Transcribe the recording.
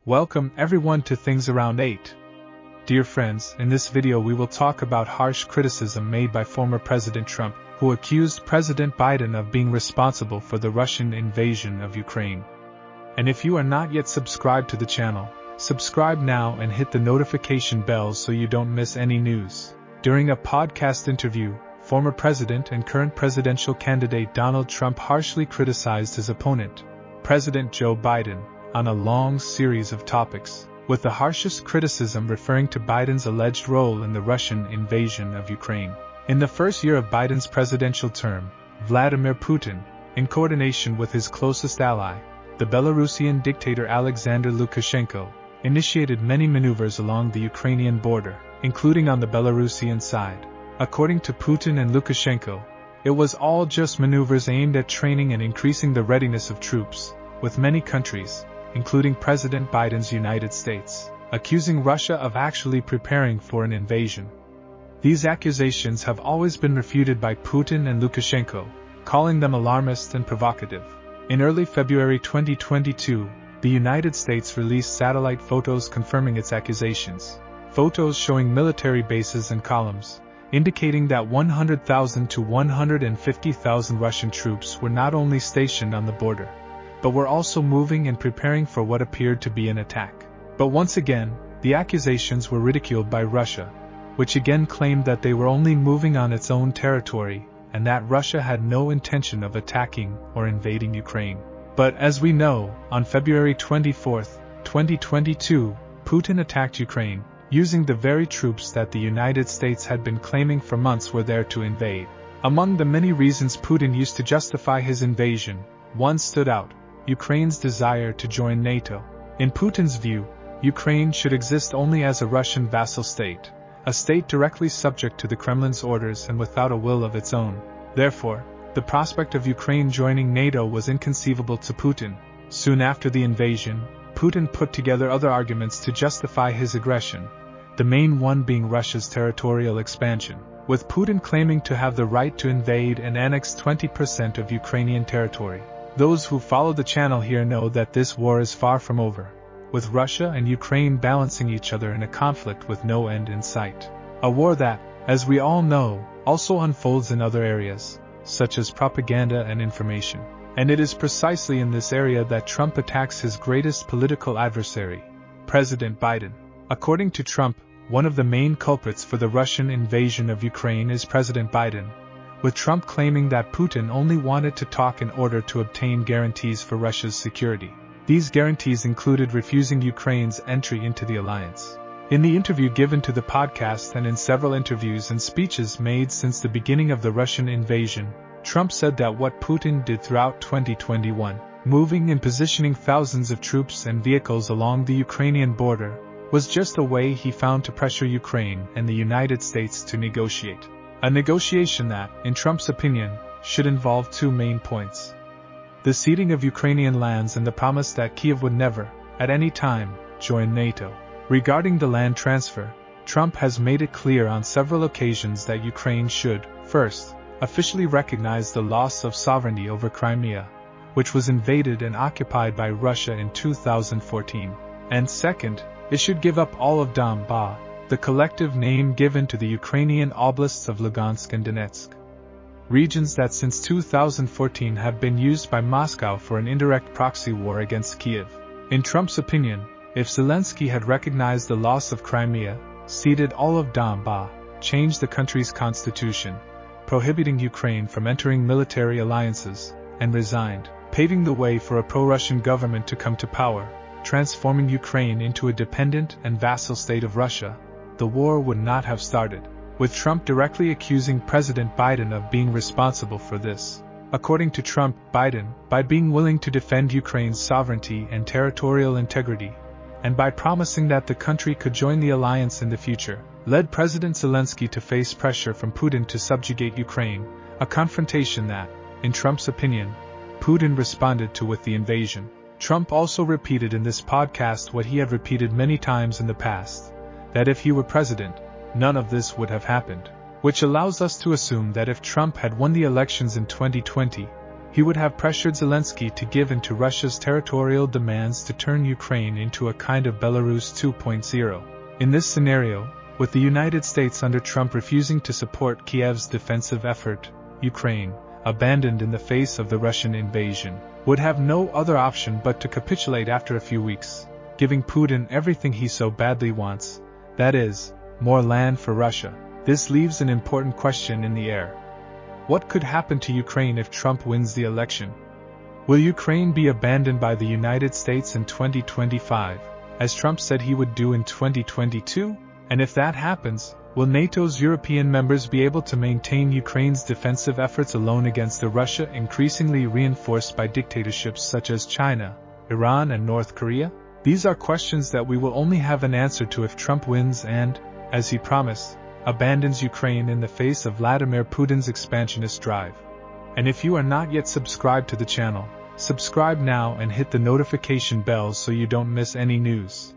Welcome everyone to Things Around 8. Dear friends, in this video we will talk about harsh criticism made by former President Trump, who accused President Biden of being responsible for the Russian invasion of Ukraine. And if you are not yet subscribed to the channel, subscribe now and hit the notification bell so you don't miss any news. During a podcast interview, former President and current presidential candidate Donald Trump harshly criticized his opponent, President Joe Biden, on a long series of topics, with the harshest criticism referring to Biden's alleged role in the Russian invasion of Ukraine. In the first year of Biden's presidential term, Vladimir Putin, in coordination with his closest ally, the Belarusian dictator Alexander Lukashenko, initiated many maneuvers along the Ukrainian border, including on the Belarusian side. According to Putin and Lukashenko, it was all just maneuvers aimed at training and increasing the readiness of troops, with many countries, including President Biden's United States, accusing Russia of actually preparing for an invasion. These accusations have always been refuted by Putin and Lukashenko, calling them alarmist and provocative. In early February 2022, the United States released satellite photos confirming its accusations. Photos showing military bases and columns, indicating that 100,000 to 150,000 Russian troops were not only stationed on the border, but were also moving and preparing for what appeared to be an attack. But once again, the accusations were ridiculed by Russia, which again claimed that they were only moving on its own territory, and that Russia had no intention of attacking or invading Ukraine. But as we know, on February 24, 2022, Putin attacked Ukraine, using the very troops that the United States had been claiming for months were there to invade. Among the many reasons Putin used to justify his invasion, one stood out: Ukraine's desire to join NATO. In Putin's view, Ukraine should exist only as a Russian vassal state, a state directly subject to the Kremlin's orders and without a will of its own. Therefore, the prospect of Ukraine joining NATO was inconceivable to Putin. Soon after the invasion, Putin put together other arguments to justify his aggression, the main one being Russia's territorial expansion, with Putin claiming to have the right to invade and annex 20% of Ukrainian territory. Those who follow the channel here know that this war is far from over, with Russia and Ukraine balancing each other in a conflict with no end in sight. A war that, as we all know, also unfolds in other areas, such as propaganda and information. And it is precisely in this area that Trump attacks his greatest political adversary, President Biden. According to Trump, one of the main culprits for the Russian invasion of Ukraine is President Biden, with Trump claiming that Putin only wanted to talk in order to obtain guarantees for Russia's security. These guarantees included refusing Ukraine's entry into the alliance. In the interview given to the podcast and in several interviews and speeches made since the beginning of the Russian invasion, Trump said that what Putin did throughout 2021, moving and positioning thousands of troops and vehicles along the Ukrainian border, was just a way he found to pressure Ukraine and the United States to negotiate. A negotiation that, in Trump's opinion, should involve two main points: the ceding of Ukrainian lands and the promise that Kiev would never, at any time, join NATO. Regarding the land transfer, Trump has made it clear on several occasions that Ukraine should, first, officially recognize the loss of sovereignty over Crimea, which was invaded and occupied by Russia in 2014, and second, it should give up all of Donbas, the collective name given to the Ukrainian oblasts of Lugansk and Donetsk, regions that since 2014 have been used by Moscow for an indirect proxy war against Kiev. In Trump's opinion, if Zelensky had recognized the loss of Crimea, ceded all of Donbas, changed the country's constitution, prohibiting Ukraine from entering military alliances, and resigned, paving the way for a pro-Russian government to come to power, transforming Ukraine into a dependent and vassal state of Russia, the war would not have started, with Trump directly accusing President Biden of being responsible for this. According to Trump, Biden, by being willing to defend Ukraine's sovereignty and territorial integrity, and by promising that the country could join the alliance in the future, led President Zelensky to face pressure from Putin to subjugate Ukraine, a confrontation that, in Trump's opinion, Putin responded to with the invasion. Trump also repeated in this podcast what he had repeated many times in the past, that if he were president, none of this would have happened, which allows us to assume that if Trump had won the elections in 2020, He would have pressured Zelensky to give in to Russia's territorial demands to turn Ukraine into a kind of Belarus 2.0. In this scenario, with the United States under Trump refusing to support Kiev's defensive effort, Ukraine, abandoned in the face of the Russian invasion, would have no other option but to capitulate after a few weeks, giving Putin everything he so badly wants, that is, more land for Russia. This leaves an important question in the air. What could happen to Ukraine if Trump wins the election? Will Ukraine be abandoned by the United States in 2025, as Trump said he would do in 2022? And if that happens, will NATO's European members be able to maintain Ukraine's defensive efforts alone against a Russia increasingly reinforced by dictatorships such as China, Iran, and North Korea? These are questions that we will only have an answer to if Trump wins and, as he promised, abandons Ukraine in the face of Vladimir Putin's expansionist drive. And if you are not yet subscribed to the channel, subscribe now and hit the notification bell so you don't miss any news.